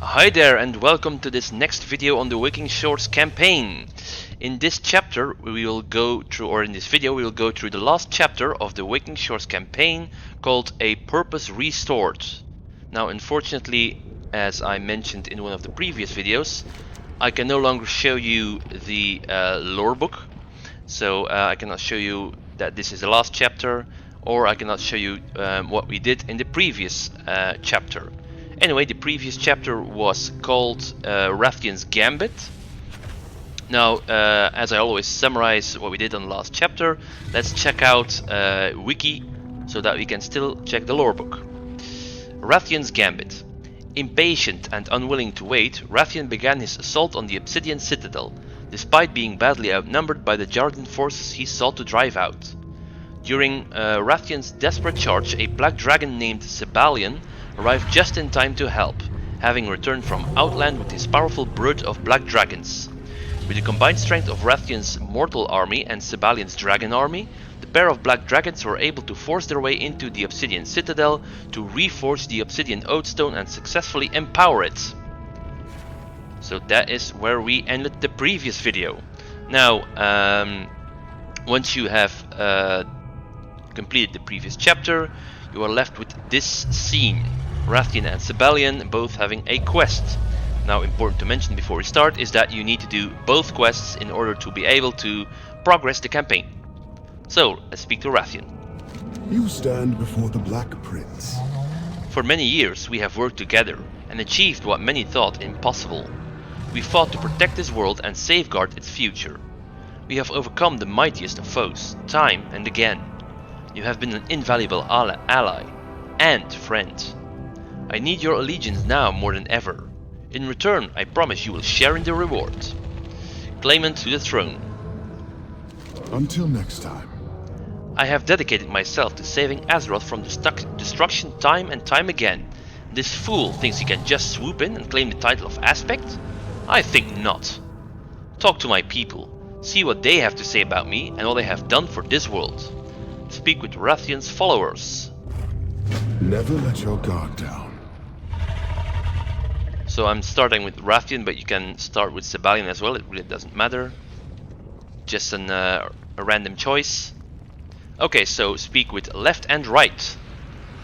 Hi there and welcome to this next video on the Waking Shores campaign. In this chapter we will go through, or in this video we will go through the last chapter of the Waking Shores campaign called A Purpose Restored. Now unfortunately, as I mentioned in one of the previous videos, I can no longer show you the lore book. So I cannot show you that this is the last chapter, or I cannot show you what we did in the previous chapter. Anyway, the previous chapter was called Rathian's Gambit. Now, as I always summarize what we did on the last chapter, let's check out Wiki so that we can still check the lore book. Rathian's Gambit. Impatient and unwilling to wait, Rathian began his assault on the Obsidian Citadel, despite being badly outnumbered by the Jarden forces he sought to drive out. During Rathian's desperate charge, a black dragon named Sebalion arrived just in time to help, having returned from Outland with his powerful brood of black dragons. With the combined strength of Rathian's mortal army and Sebalion's dragon army, the pair of black dragons were able to force their way into the Obsidian Citadel to reforge the Obsidian Oathstone and successfully empower it. So that is where we ended the previous video. Now, once you have completed the previous chapter, you are left with this scene. Rathian and Sebalion both having a quest. Now, important to mention before we start is that you need to do both quests in order to be able to progress the campaign. So, let's speak to Rathian. You stand before the Black Prince. For many years we have worked together and achieved what many thought impossible. We fought to protect this world and safeguard its future. We have overcome the mightiest of foes, time and again. You have been an invaluable ally and friend. I need your allegiance now more than ever. In return, I promise you will share in the reward. Claimant to the throne. Until next time. I have dedicated myself to saving Azeroth from destruction time and time again. This fool thinks he can just swoop in and claim the title of Aspect? I think not. Talk to my people, see what they have to say about me and what I have done for this world. Speak with Rathian's followers. Never let your guard down. So I'm starting with Rathian, but you can start with Sebalion as well, it really doesn't matter. Just a random choice. Okay, so speak with left and right.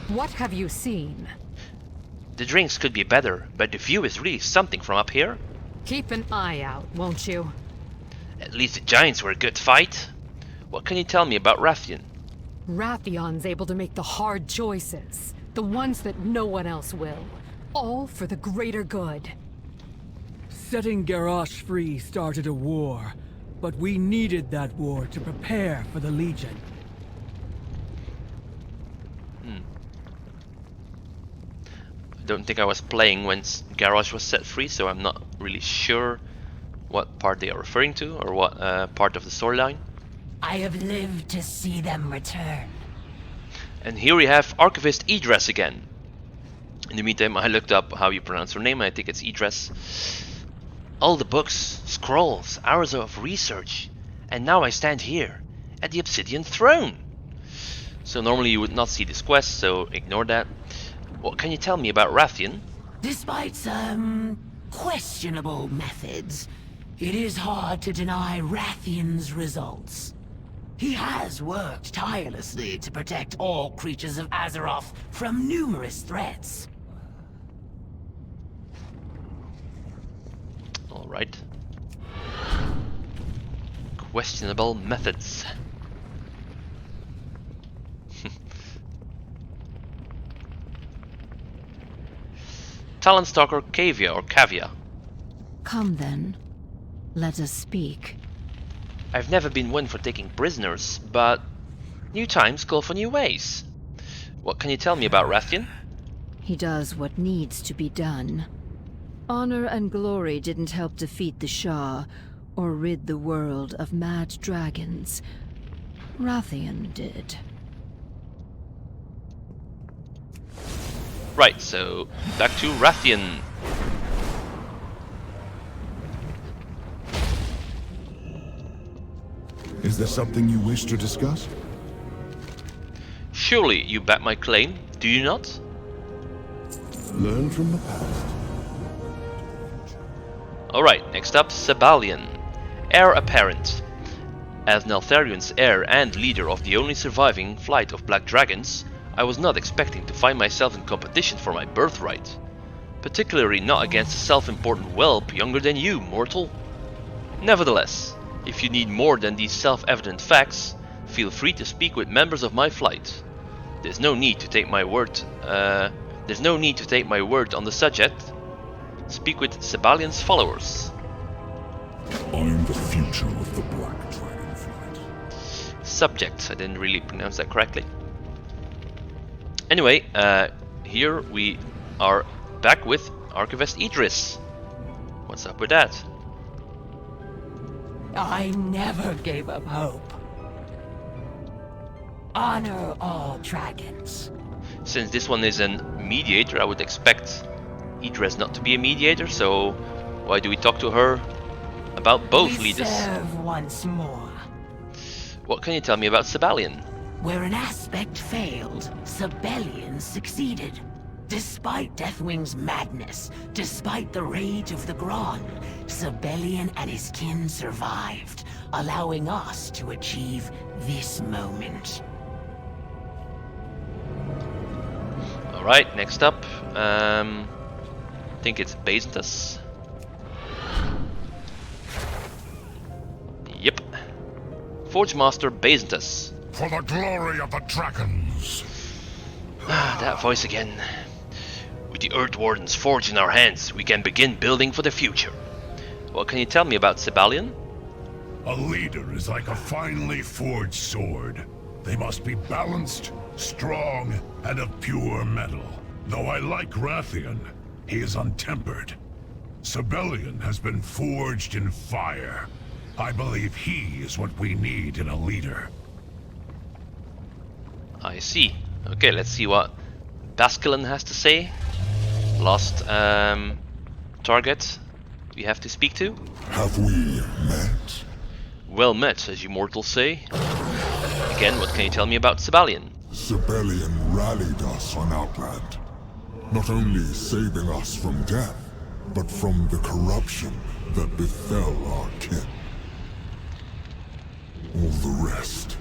What have you seen? The drinks could be better, but the view is really something from up here. Keep an eye out, won't you? At least the giants were a good fight. What can you tell me about Rathian? Rathion's able to make the hard choices, the ones that no one else will. All for the greater good. Setting Garrosh free started a war, but we needed that war to prepare for the Legion. I don't think I was playing when Garrosh was set free, so I'm not really sure what part they are referring to, or what part of the storyline. I have lived to see them return. And here we have Archivist Idris again. In the meantime, I looked up how you pronounce her name, and I think it's Idris. All the books, scrolls, hours of research, and now I stand here, at the Obsidian Throne. So normally you would not see this quest, so ignore that. What can you tell me about Rathian? Despite some questionable methods, it is hard to deny Rathian's results. He has worked tirelessly to protect all creatures of Azeroth from numerous threats. Alright. Questionable methods. Talon Stalker Kavia or Kavia. Come then. Let us speak. I've never been one for taking prisoners, but new times call for new ways. What can you tell me about Rathian? He does what needs to be done. Honor and glory didn't help defeat the Shah, or rid the world of mad dragons. Rathian did. Right, so back to Rathian. Is there something you wish to discuss? Surely you back my claim, do you not? Learn from the past. Alright, next up, Sabalion. Heir apparent. As Neltharion's heir and leader of the only surviving flight of black dragons, I was not expecting to find myself in competition for my birthright. Particularly not against a self-important whelp younger than you, mortal. Nevertheless, if you need more than these self-evident facts, feel free to speak with members of my flight. There's no need to take my word on the subject. Speak with Sabalion's followers. I'm the future of the Black Dragonflight. Subject, I didn't really pronounce that correctly. Anyway, here we are back with Archivist Idris. What's up with that? I never gave up hope. Honor all dragons. Since this one is a mediator, I would expect Idris not to be a mediator, so why do we talk to her about both We leaders? serve once more. What can you tell me about Sabalion? Where an aspect failed, Sabellion succeeded. Despite Deathwing's madness, despite the rage of the Gron, Sabellion and his kin survived, allowing us to achieve this moment. Alright, next up, I think it's Bazentus. Yep. Forge Master Bazentus. For the glory of the dragons. That voice again. With the Earth Warden's forge in our hands, we can begin building for the future. What can you tell me about Sabalion? A leader is like a finely forged sword. They must be balanced, strong, and of pure metal. Though I like Rathian, he is untempered. Sabellion has been forged in fire. I believe he is what we need in a leader. I see. Okay, let's see what Basculin has to say. Last target we have to speak to. Have we met? Well met, as you mortals say. Again, what can you tell me about Sabalion? Sabellion rallied us on Outland, not only saving us from death, but from the corruption that befell our kin. All the rest,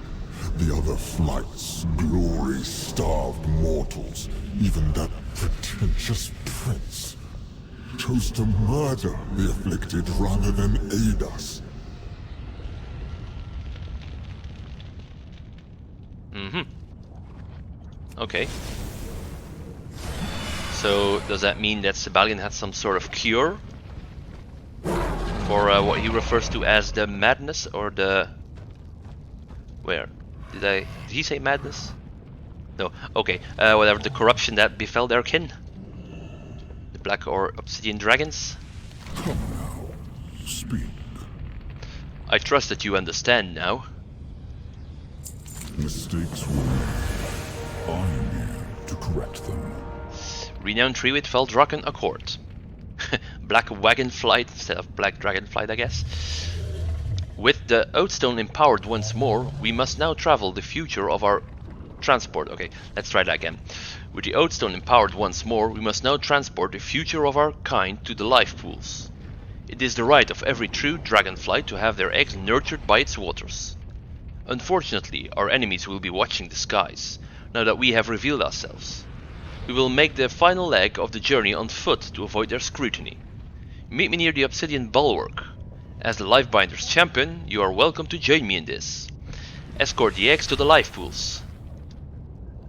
the other flights, glory-starved mortals, even that pretentious prince, chose to murder the afflicted rather than aid us. Okay. So, does that mean that Sabalion had some sort of cure? For what he refers to as the madness, or the... Where? Did he say madness? No, okay. Whatever, the corruption that befell their kin. The black or obsidian dragons. Come now, speak. I trust that you understand now. Mistakes were made. I'm here to correct them. Renowned Treewit fell Draken Accord. Black Wagon Flight instead of Black Dragonflight, I guess. With the Oathstone empowered once more, we must now travel the future of our transport. Okay, let's try that again. With the Oathstone empowered once more, we must now transport the future of our kind to the life pools. It is the right of every true dragonflight to have their eggs nurtured by its waters. Unfortunately, our enemies will be watching the skies, now that we have revealed ourselves. We will make the final leg of the journey on foot to avoid their scrutiny. Meet me near the Obsidian Bulwark. As the Lifebinder's champion, you are welcome to join me in this. Escort the eggs to the life pools.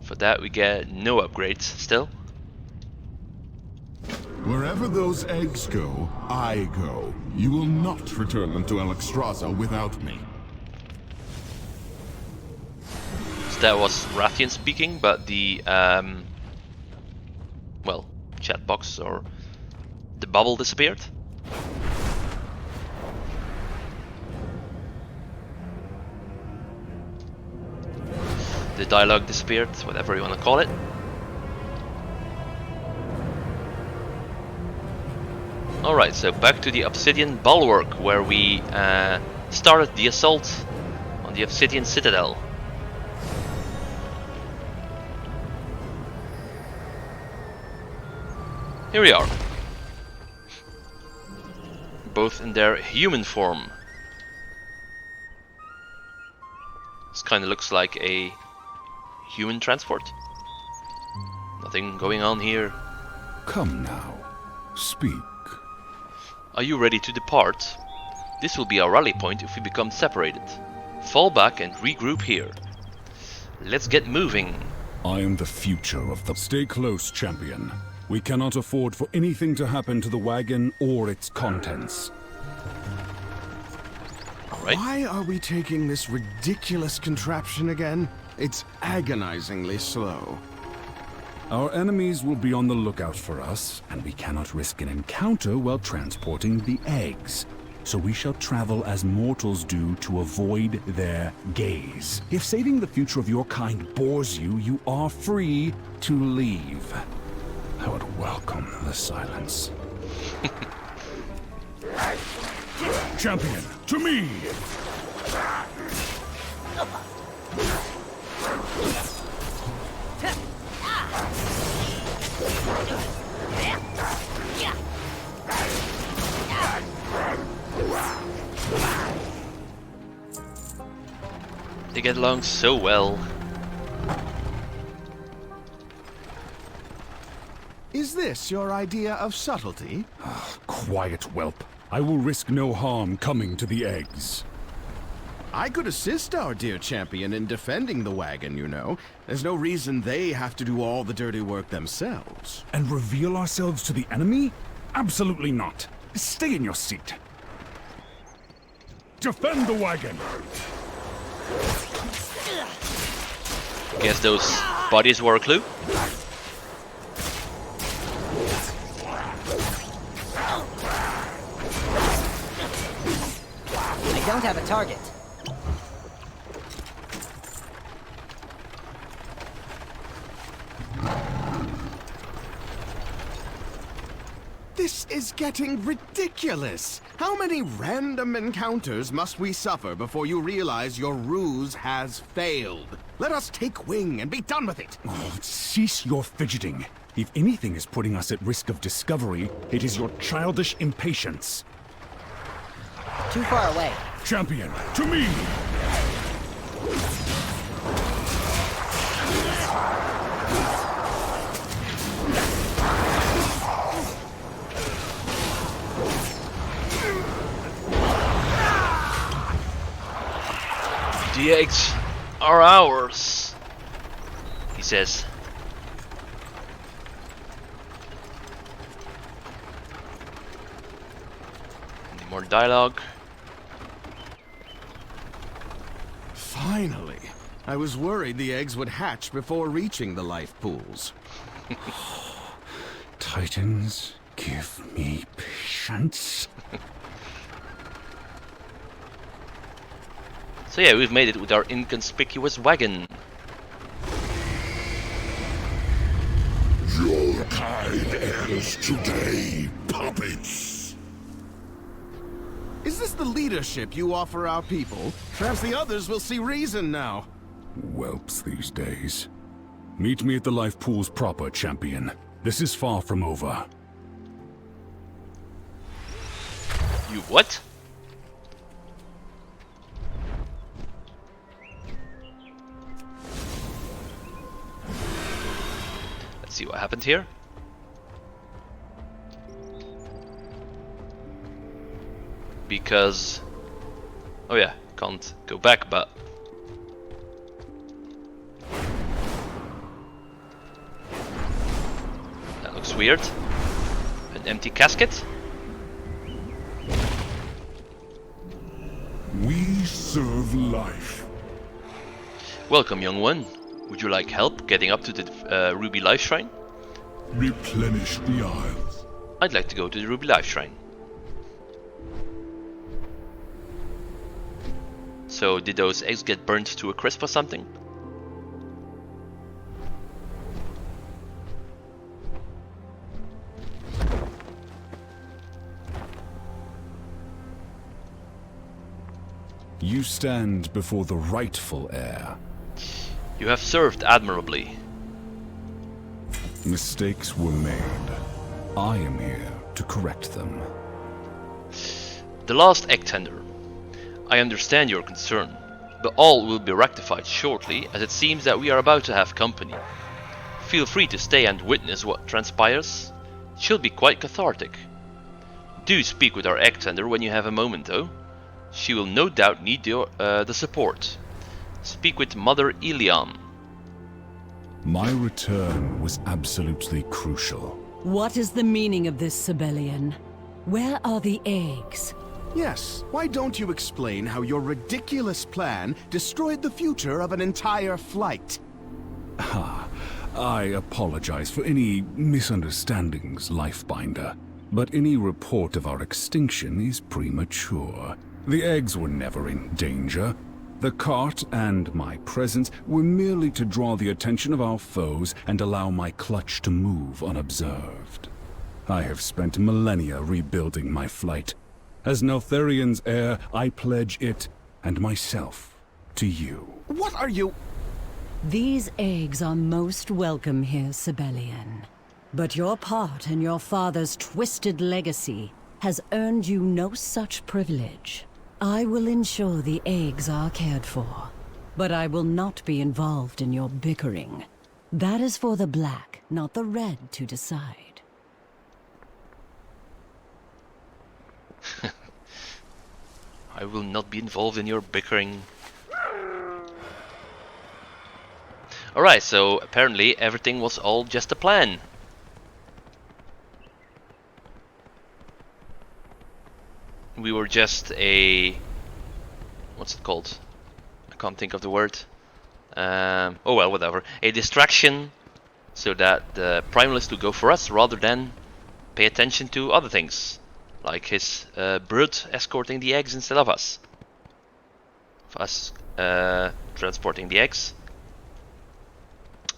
For that we get no upgrades still. Wherever those eggs go, I go. You will not return them to Alexstrasza without me. So that was Rathian speaking, but the well, chat box or the bubble disappeared. The dialogue disappeared, whatever you want to call it. Alright, so back to the Obsidian Bulwark, where we started the assault on the Obsidian Citadel. Here we are. both in their human form. This kind of looks like a human transport. Nothing going on here. Come now, speak. Are you ready to depart? This will be our rally point if we become separated. Fall back and regroup here. Let's get moving. I am the future of the... Stay close, champion. We cannot afford for anything to happen to the wagon or its contents. Alright. Why are we taking this ridiculous contraption again? It's agonizingly slow. Our enemies will be on the lookout for us, and we cannot risk an encounter while transporting the eggs. So we shall travel as mortals do to avoid their gaze. If saving the future of your kind bores you, you are free to leave. I would welcome the silence. Champion, to me! They get along so well. Is this your idea of subtlety? Quiet, whelp. I will risk no harm coming to the eggs. I could assist our dear champion in defending the wagon, you know. There's no reason they have to do all the dirty work themselves. And reveal ourselves to the enemy? Absolutely not. Stay in your seat. Defend the wagon! Guess those bodies were a clue. I don't have a target. This is getting ridiculous! How many random encounters must we suffer before you realize your ruse has failed? Let us take wing and be done with it! Oh, cease your fidgeting. If anything is putting us at risk of discovery, it is your childish impatience. Too far away. Champion, to me! The eggs are ours, he says. Any more dialogue? Finally! I was worried the eggs would hatch before reaching the life pools. Titans, give me patience. So yeah, we've made it with our inconspicuous wagon. Your kind ends today, puppets! Is this the leadership you offer our people? Perhaps the others will see reason now. Whelps these days. Meet me at the life pools proper, champion. This is far from over. You what? Let's see what happened here. Because... oh yeah, can't go back, but... that looks weird. An empty casket? We serve life. Welcome, young one. Would you like help getting up to the Ruby Life Shrine? Replenish the Isles. I'd like to go to the Ruby Life Shrine. So, did those eggs get burnt to a crisp or something? You stand before the rightful heir. You have served admirably. Mistakes were made. I am here to correct them. The last egg tender. I understand your concern, but all will be rectified shortly, as it seems that we are about to have company. Feel free to stay and witness what transpires. It should be quite cathartic. Do speak with our egg tender when you have a moment, though. She will no doubt need the support. Speak with Mother Ilion. My return was absolutely crucial. What is the meaning of this, Sibelian? Where are the eggs? Yes, why don't you explain how your ridiculous plan destroyed the future of an entire flight? I apologize for any misunderstandings, Lifebinder, but any report of our extinction is premature. The eggs were never in danger. The cart and my presence were merely to draw the attention of our foes and allow my clutch to move unobserved. I have spent millennia rebuilding my flight. As Neltharian's heir, I pledge it and myself to you. What are you... These eggs are most welcome here, Sibelian. But your part in your father's twisted legacy has earned you no such privilege. I will ensure the eggs are cared for, but I will not be involved in your bickering. That is for the Black, not the Red, to decide. I will not be involved in your bickering. Alright, so apparently everything was all just a plan. We were just a... what's it called? I can't think of the word. Oh well, whatever. A distraction, so that the Primalists would go for us rather than pay attention to other things. Like his brood escorting the eggs instead of us. Of us transporting the eggs.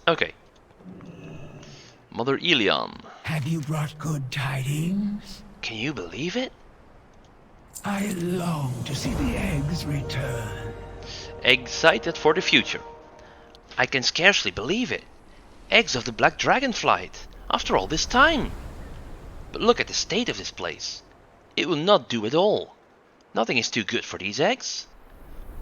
Okay. Mother Ilion. Have you brought good tidings? Can you believe it? I long to see the eggs return. Excited for the future. I can scarcely believe it. Eggs of the Black Dragonflight, after all this time. But look at the state of this place. It will not do at all. Nothing is too good for these eggs.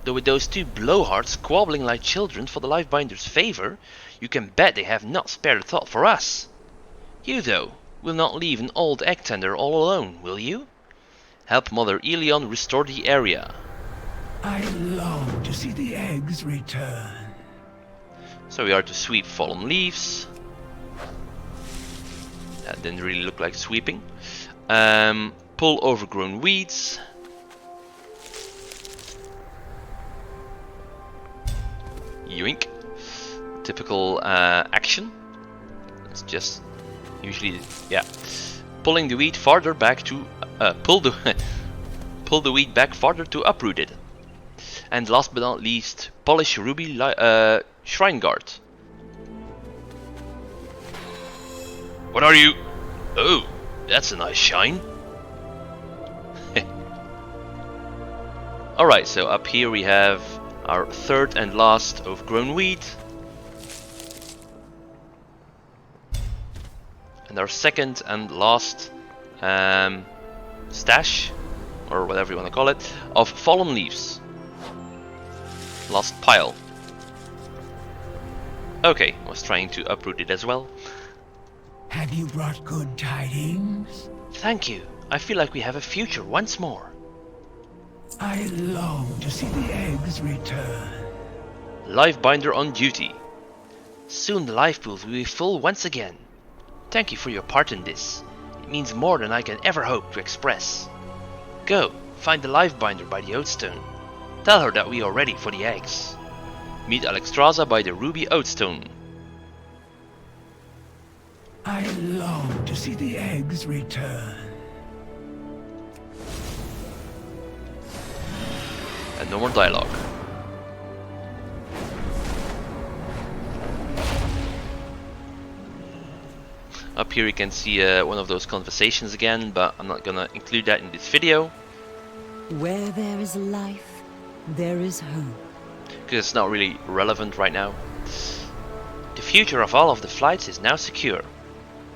Though with those two blowhards squabbling like children for the Lifebinder's favor, you can bet they have not spared a thought for us. You, though, will not leave an old egg tender all alone, will you? Help Mother Ilion restore the area. I long to see the eggs return. So we are to sweep fallen leaves. That didn't really look like sweeping. Pull overgrown weeds. Yoink. Typical action. It's just usually, yeah. Pulling the weed farther back to pull the weed back farther to uproot it. And last but not least, polish ruby shrine guard. What are you? Oh, that's a nice shine. Alright, so up here we have our third and last overgrown weed. And our second and last stash, or whatever you want to call it, of fallen leaves. Last pile. Okay, I was trying to uproot it as well. Have you brought good tidings? Thank you. I feel like we have a future once more. I long to see the eggs return. Lifebinder on duty. Soon the life pools will be full once again. Thank you for your part in this. It means more than I can ever hope to express. Go, find the Lifebinder by the Oatstone. Tell her that we are ready for the eggs. Meet Alexstrasza by the Ruby Oatstone. I long to see the eggs return. And no more dialogue. Up here you can see one of those conversations again, but I'm not gonna include that in this video. Where there is life, there is hope. Because it's not really relevant right now. The future of all of the flights is now secure.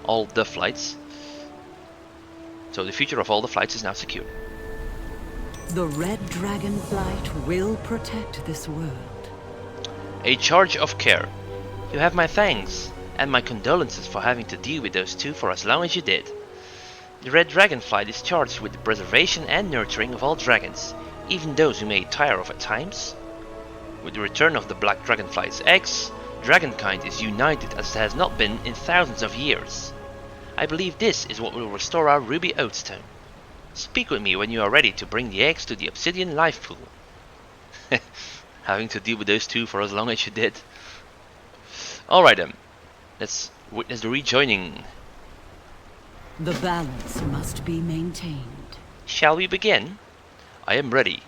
All the flights. So the future of all the flights is now secure. The red Dragonflight will protect this world. A charge of care. You have my thanks, and my condolences for having to deal with those two for as long as you did. The red Dragonflight is charged with the preservation and nurturing of all dragons, even those who may tire of at times. With the return of the black Dragonflight's eggs, dragonkind is united as it has not been in thousands of years. I believe this is what will restore our ruby oatstone. Speak with me when you are ready to bring the eggs to the obsidian life pool. Having to deal with those two for as long as you did. Alright then, let's witness the rejoining. The balance must be maintained. Shall we begin? I am ready.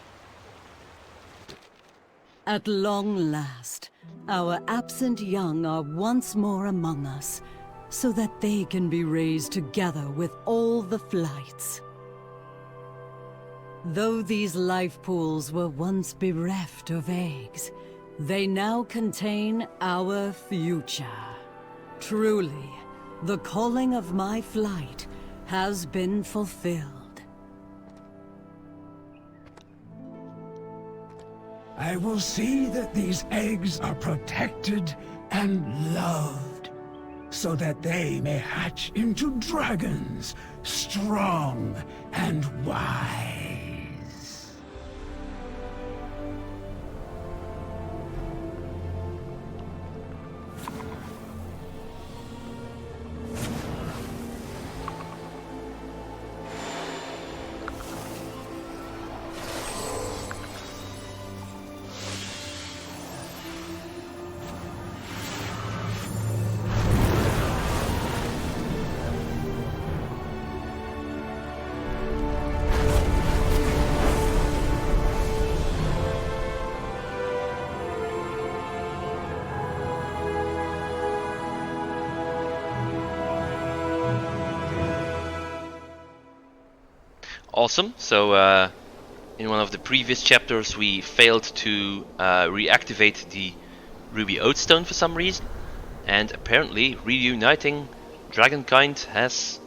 At long last, our absent young are once more among us, so that they can be raised together with all the flights. Though these life pools were once bereft of eggs, they now contain our future. Truly, the calling of my flight has been fulfilled. I will see that these eggs are protected and loved, so that they may hatch into dragons, strong and wise. Awesome. So in one of the previous chapters we failed to reactivate the ruby oatstone for some reason, and apparently reuniting dragonkind has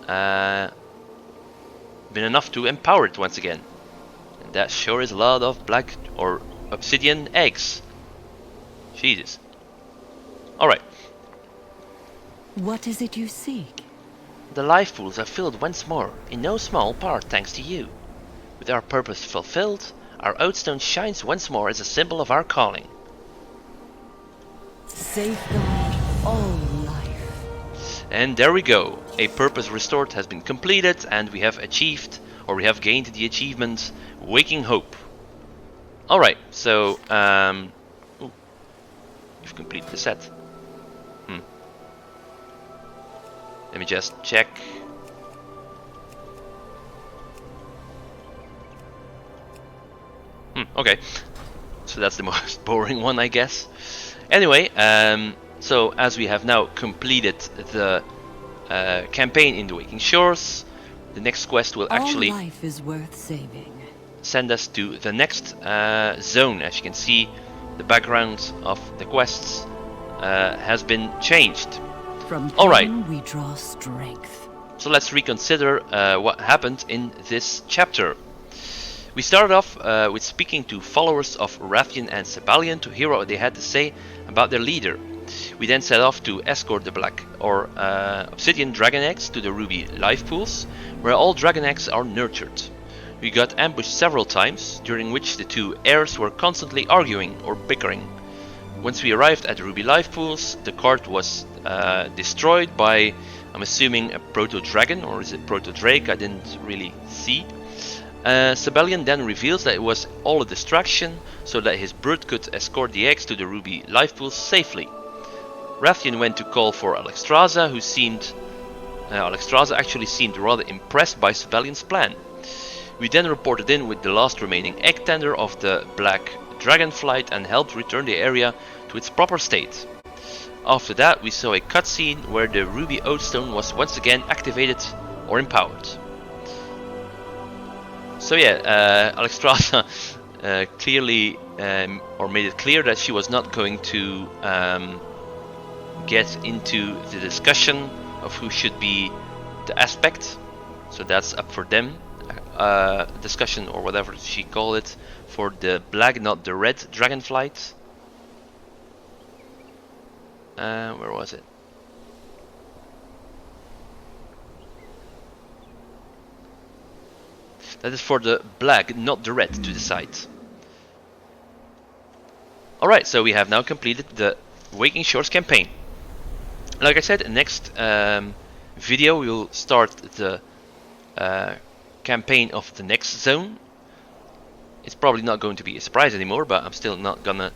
been enough to empower it once again. And that sure is a lot of black or obsidian eggs. Jesus. Alright. What is it you seek? The life pools are filled once more, in no small part thanks to you. With our purpose fulfilled, our oatstone shines once more as a symbol of our calling. Safeguard all life. And there we go. A purpose restored has been completed, and we have achieved, or we have gained the achievement, Waking Hope. Alright, so, ooh, you've completed the set. Let me just check. Okay. So that's the most boring one, I guess. Anyway, so as we have now completed the campaign in the Waking Shores, the next quest will actually all life is worth saving. Send us to the next zone. As you can see, the background of the quests has been changed. From Alright, pain we draw strength. so let's reconsider what happened in this chapter. We started off with speaking to followers of Rathian and Sebalion to hear what they had to say about their leader. We then set off to escort the black or obsidian dragon eggs to the ruby life pools, where all dragon eggs are nurtured. We got ambushed several times, during which the two heirs were constantly arguing or bickering. Once we arrived at the ruby life pools, the cart was destroyed by, I'm assuming, a proto-dragon, or is it proto-drake? I didn't really see. Sebalion then reveals that it was all a distraction, so that his brood could escort the eggs to the ruby life pools safely. Rathian went to call for Alexstrasza, who seemed... Alexstrasza actually seemed rather impressed by Sebalion's plan. We then reported in with the last remaining egg tender of the black Dragonflight and helped return the area to its proper state. After that, we saw a cutscene where the ruby oatstone was once again activated or empowered. So yeah, Alexstrasza clearly or made it clear that she was not going to get into the discussion of who should be the aspect. So that's up for them, discussion or whatever she called it for the black, not the red Dragonflight. Where was it? That is for the black, not the red, to decide. Alright, so we have now completed the Waking Shores campaign. Like I said, next video we will start the campaign of the next zone. It's probably not going to be a surprise anymore, but I'm still not gonna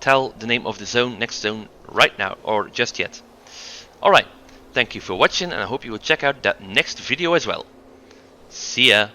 tell the name of the zone, next zone, right now, or just yet. Alright, thank you for watching, and I hope you will check out that next video as well. See ya!